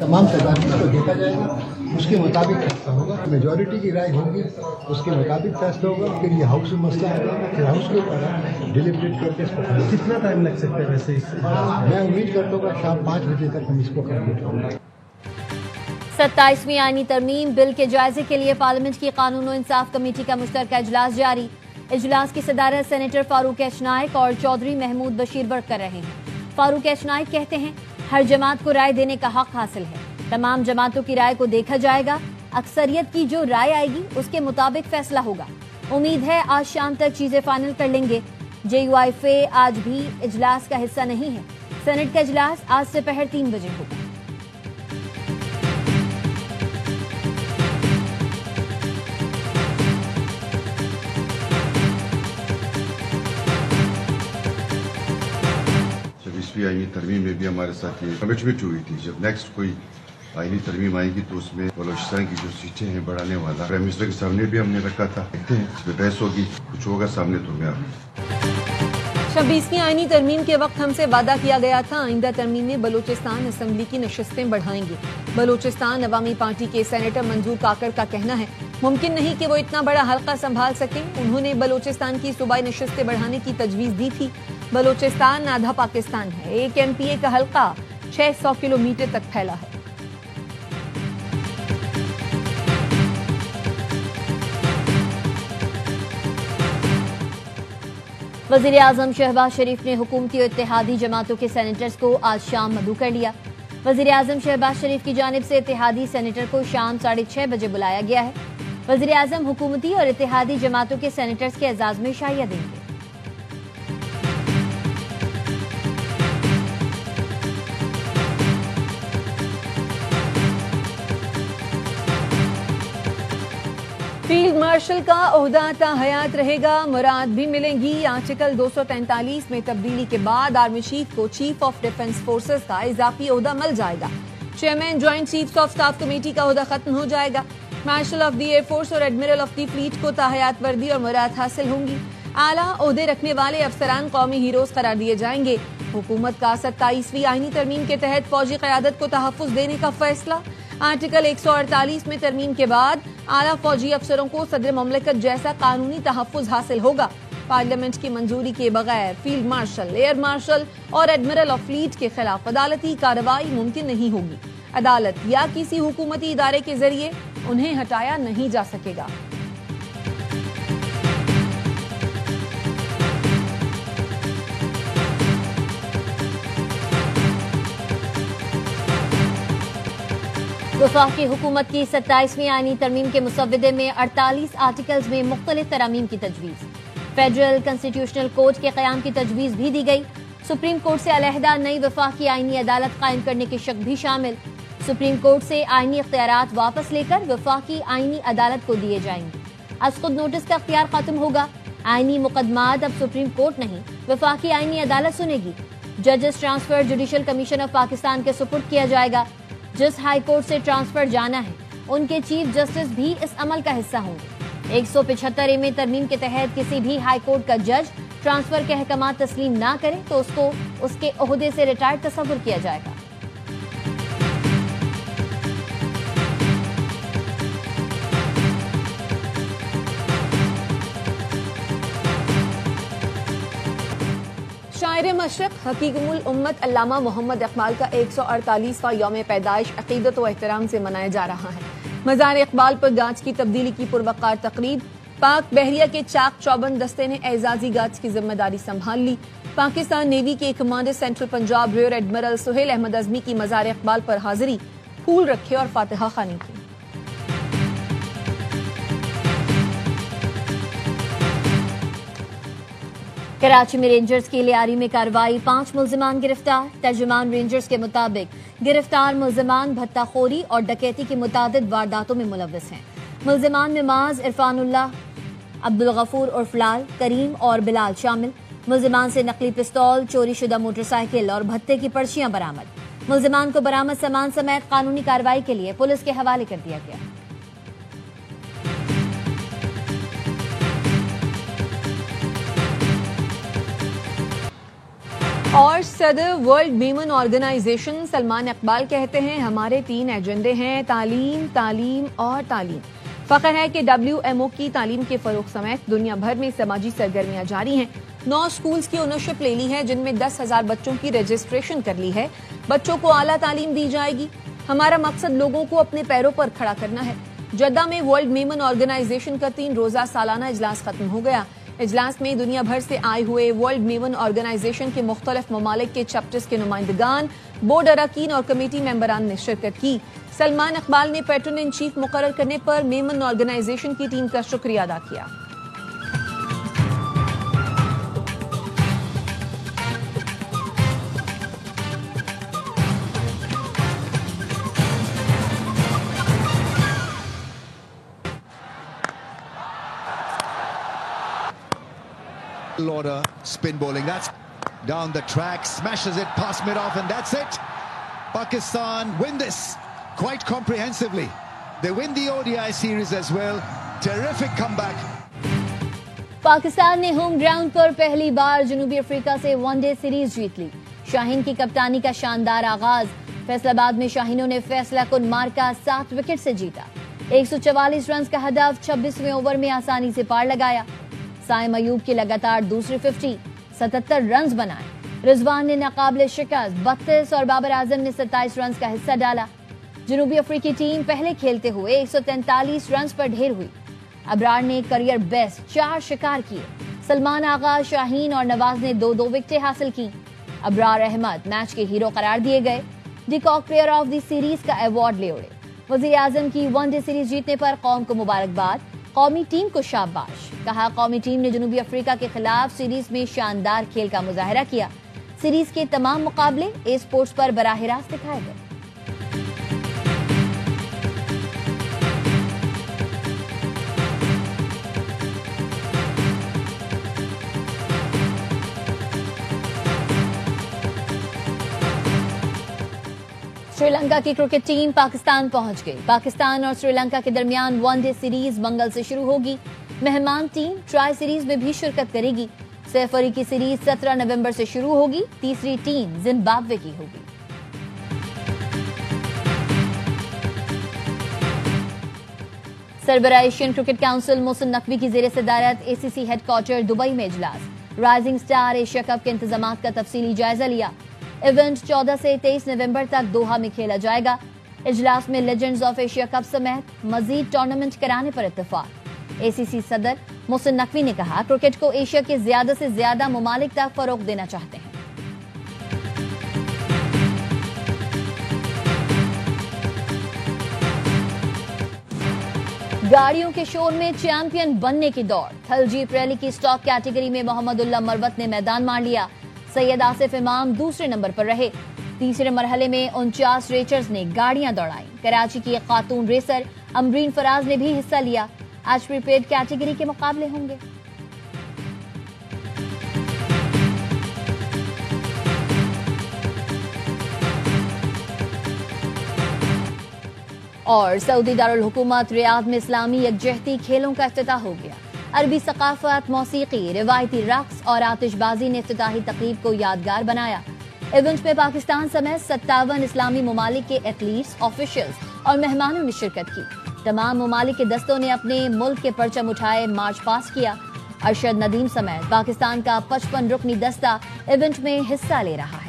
तमाम तजावीज़ को देखा जाएगा, उसके मुताबिक फैसला होगा। मेजॉरिटी की राय होगी, उसके मुताबिक फैसला होगा। फिर ये हाउस में मसला है, फिर हाउस के ऊपर डिलिब्रेट करके इसको कितना टाइम लग सकता है वैसे? मैं उम्मीद करता हूँ कि शाम 5 बजे तक हम इसको कंप्लीट होंगे। 27वीं आईनी तरमीम बिल के जायजे के लिए पार्लियामेंट की कानून और इंसाफ कमेटी का मुश्तरका इजलास जारी। इजलास की सदारत सेनेटर फारूक एच नाइक और चौधरी महमूद बशीर वर्क कर रहे हैं। फारूक एच नाइक कहते हैं हर जमात को राय देने का हक हासिल है, तमाम जमातों की राय को देखा जाएगा, अक्सरियत की जो राय आएगी उसके मुताबिक फैसला होगा। उम्मीद है आज शाम तक चीजें फाइनल कर लेंगे। JUIFA आज भी इजलास का हिस्सा नहीं है। सेनेट का इजलास आज से दोपहर 3 बजे होगा। आईनी तरमीम में भी हमारे साथ ये कमिटमेंट हुई थी, जब नेक्स्ट कोई आईनी तरमीम आएगी तो उसमें बलोचिस्तान की जो सीटें हैं बढ़ाने वाला प्राइम मिनिस्टर के सामने भी हमने रखा था। देखते हैं इस पर बहस होगी, कुछ होगा सामने तो मैं 26वीं आईनी तरमीम के वक्त हमसे वादा किया गया था आइंदा तरमीम में बलोचिस्तान असम्बली की नशिस्तें बढ़ाएंगे। बलोचिस्तान अवामी पार्टी के सेनेटर मंजूर काकड़ का कहना है मुमकिन नहीं कि वो इतना बड़ा हल्का संभाल सकें। उन्होंने बलोचिस्तान की सूबाई नशिस्तें बढ़ाने की तजवीज दी थी। बलोचिस्तान आधा पाकिस्तान है। एक MPA का हल्का 600 किलोमीटर तक फैला है। वज़ीर आज़म शहबाज शरीफ ने हुकूमती और इत्तेहादी जमातों के सेनेटर्स को आज शाम मदऊ कर लिया। वज़ीर आज़म शहबाज शरीफ की जानिब से इत्तेहादी सेनेटर को शाम 6:30 बजे बुलाया गया है। वज़ीर आज़म हुकूमती और इत्तेहादी जमातों के सेनेटर्स के एजाज़ में शाइया देंगे। फील्ड मार्शल का ओहदा ता हयात रहेगा, मुराद भी मिलेंगी। आर्टिकल 243 में तब्दीली के बाद आर्मी चीफ को चीफ ऑफ डिफेंस फोर्सेस का इजाफी ओहदा मिल जाएगा। Chairman joint chiefs of staff committee का ओहदा खत्म हो जाएगा। Marshal of the air force और एडमिरल ऑफ द फ्लीट को ताहयात वर्दी और मुराद हासिल होंगी। आला ओहदे रखने वाले अफसरान कौमी हीरोज करार दिए जाएंगे। हुकूमत का 27वीं आईनी तरमीम के तहत फौजी क़यादत को तहफ़्फ़ुज़ देने का फैसला। आर्टिकल 148 में तरमीम के बाद आला फौजी अफसरों को सदर ममलकत जैसा कानूनी तहफ़्फ़ुज़ हासिल होगा। पार्लियामेंट की मंजूरी के बगैर फील्ड मार्शल, एयर मार्शल और एडमिरल ऑफ फ्लीट के खिलाफ अदालती कार्रवाई मुमकिन नहीं होगी। अदालत या किसी हुकूमती इदारे के जरिए उन्हें हटाया नहीं जा सकेगा। वफाकी हुकूमत की 27वीं आईनी तरमीम के मुसव्वदे में 48 आर्टिकल्स में मुख्तलिफ तरामीम की तजवीज़। फेडरल कंस्टिट्यूशनल कोर्ट के क़याम की तजवीज़ भी दी गई। सुप्रीम कोर्ट से अलहदा नई वफाकी आईनी अदालत कायम करने के शक भी शामिल। सुप्रीम कोर्ट से आईनी इख्तियारात वापस लेकर वफाकी आईनी अदालत को दिए जाएंगे। आज खुद नोटिस का इख्तियार खत्म होगा। आईनी मुकदमात अब सुप्रीम कोर्ट नहीं वफाकी आईनी अदालत सुनेगी। जजेस transfer judicial commission of Pakistan के सुपुर्द किया जाएगा। जिस हाई कोर्ट से ट्रांसफर जाना है उनके चीफ जस्टिस भी इस अमल का हिस्सा होंगे। 175A तरमीम के तहत किसी भी हाई कोर्ट का जज ट्रांसफर के अहकाम तस्लीम ना करे तो उसको उसके ओहदे से रिटायर्ड तस्वुर किया जाएगा। शायर मशरक़ हकीमुल उम्मत अल्लामा मोहम्मद इकबाल का 148वां यौम पैदाइश अक़ीदत व एहतराम से मनाया जा रहा है। मज़ार इकबाल पर गाज की तब्दीली की पुरवकार तकरीब। पाक बहरिया के चाक चौबंद दस्ते ने एजाजी गाज की जिम्मेदारी संभाल ली। पाकिस्तान नेवी के commander central Punjab rear admiral Suhail Ahmed Azmi की मज़ार इकबाल पर हाजिरी, फूल रखे और फातिहा खानी की। कराची में रेंजर्स की लियारी में कार्रवाई, 5 मुल्जिमान गिरफ्तार। तर्जुमान रेंजर्स के मुताबिक गिरफ्तार मुल्जिमान भत्ताखोरी और डकैती की मुतादिद वारदातों में मुलव्वस हैं। मुल्जिमान में माज, इरफानुल्लाह, अब्दुल गफूर उर्फ लाल, करीम और बिलाल शामिल। मुल्जिमान से नकली पिस्तौल, चोरी शुदा मोटरसाइकिल और भत्ते की पर्चियां बरामद। मुल्जिमान को बरामद सामान समेत कानूनी कार्रवाई के लिए पुलिस के हवाले कर दिया गया। اور صدر ورلڈ میمن آرگنائزیشن سلمان اقبال کہتے ہیں ہمارے 3 ایجنڈے ہیں: تعلیم، تعلیم اور تعلیم۔ فخر ہے کہ WMO کی تعلیم کے فروغ سمیت دنیا بھر میں سماجی سرگرمیاں جاری ہیں۔ 9 سکولز کی اونرشپ لے لی ہے جن میں 10,000 بچوں کی رجسٹریشن کر لی ہے۔ بچوں کو اعلیٰ تعلیم دی جائے گی۔ ہمارا مقصد لوگوں کو اپنے پیروں پر کھڑا کرنا ہے۔ جدہ میں ورلڈ میمن آرگنائزیشن کا 3 روزہ سالانہ اجلاس ختم ہو گیا۔ اجلاس میں دنیا بھر سے آئے ہوئے ورلڈ میمن آرگنائزیشن کے مختلف ممالک کے چیپٹرز کے نمائندگان، بورڈ اراکین اور کمیٹی ممبران نے شرکت کی۔ سلمان اقبال نے پیٹرن ان چیف مقرر کرنے پر میمن آرگنائزیشن کی ٹیم کا شکریہ ادا کیا۔ Order spin bowling, that's down the track, smashes it past mid-off, and that's it. Pakistan win this quite comprehensively. They win the ODI series as well. Terrific comeback. Pakistan نے home ground پر پہلی بار جنوبی افریقہ سے one day series جیت لی۔ شاہین کی کپتانی کا شاندار آغاز۔ فیصل آباد میں شاہینوں نے فیصلہ کن مارکا 7 وکٹ سے جیتا۔ 144 رنز کا ہدف 26ویں اوور میں آسانی سے پار لگایا۔ سائم ایوب کی لگاتار دوسری 50، 77 رنز بنائے۔ رضوان نے ناقابل شکست 32 اور بابر اعظم نے 27 رنز کا حصہ ڈالا۔ جنوبی افریقی ٹیم پہلے کھیلتے ہوئے 143 رنز پر ڈھیر ہوئی۔ ابرار نے کریئر بیسٹ 4 شکار کیے۔ سلمان آغا، شاہین اور نواز نے 2 وکٹیں حاصل کی۔ ابرار احمد میچ کے ہیرو قرار دیے گئے۔ ڈی کاک پلیئر آف دی سیریز کا ایوارڈ لے اڑے۔ وزیر اعظم کی ون ڈے سیریز جیتنے پر قوم کو مبارکباد، قومی ٹیم کو شاباش۔ کہا قومی ٹیم نے جنوبی افریقہ کے خلاف سیریز میں شاندار کھیل کا مظاہرہ کیا۔ سیریز کے تمام مقابلے اے اسپورٹس پر براہ راست دکھائے گئے۔ سری لنکا کی کرکٹ ٹیم پاکستان پہنچ گئی۔ پاکستان اور سری لنکا کے درمیان ون ڈے سیریز منگل سے شروع ہوگی۔ مہمان ٹیم ٹرائی سیریز میں بھی شرکت کرے گی۔ سیفری کی سیریز 17 نومبر سے شروع ہوگی۔ تیسری ٹیم زمبابوے کی ہوگی۔ سربراہ Asian cricket council Mohsin Naqvi کی زیر صدارت ACC ہیڈ کوارٹر دبئی میں اجلاس۔ رائزنگ سٹار ایشیا کپ کے انتظامات کا تفصیلی جائزہ لیا۔ ایونٹ 14 سے 23 نومبر تک دوحہ میں کھیلا جائے گا۔ اجلاس میں لیجنڈز آف ایشیا کپ سمیت مزید ٹورنامنٹ کرانے پر اتفاق۔ ACC صدر محسن نقوی نے کہا کرکٹ کو ایشیا کے زیادہ سے زیادہ ممالک تک فروغ دینا چاہتے ہیں۔ گاڑیوں کے شور میں چیمپئن بننے کی دوڑ۔ تھل جیپ ریلی کی سٹاک کیٹیگری میں محمد اللہ مروت نے میدان مار لیا۔ سید آصف امام دوسرے نمبر پر رہے۔ تیسرے مرحلے میں 49 ریسرز نے گاڑیاں دوڑائیں۔ کراچی کی ایک خاتون ریسر امرین فراز نے بھی حصہ لیا۔ آج پریپیڈ کیٹیگری کے مقابلے ہوں گے۔ اور سعودی دارالحکومت ریاض میں اسلامی یکجہتی کھیلوں کا افتتاح ہو گیا۔ عربی ثقافت، موسیقی، روایتی رقص اور آتش بازی نے افتتاحی تقریب کو یادگار بنایا۔ ایونٹ میں پاکستان سمیت 57 اسلامی ممالک کے ایتھلیٹس، آفیشلز اور مہمانوں نے شرکت کی۔ تمام ممالک کے دستوں نے اپنے ملک کے پرچم اٹھائے، مارچ پاس کیا۔ ارشد ندیم سمیت پاکستان کا 55 رکنی دستہ ایونٹ میں حصہ لے رہا ہے۔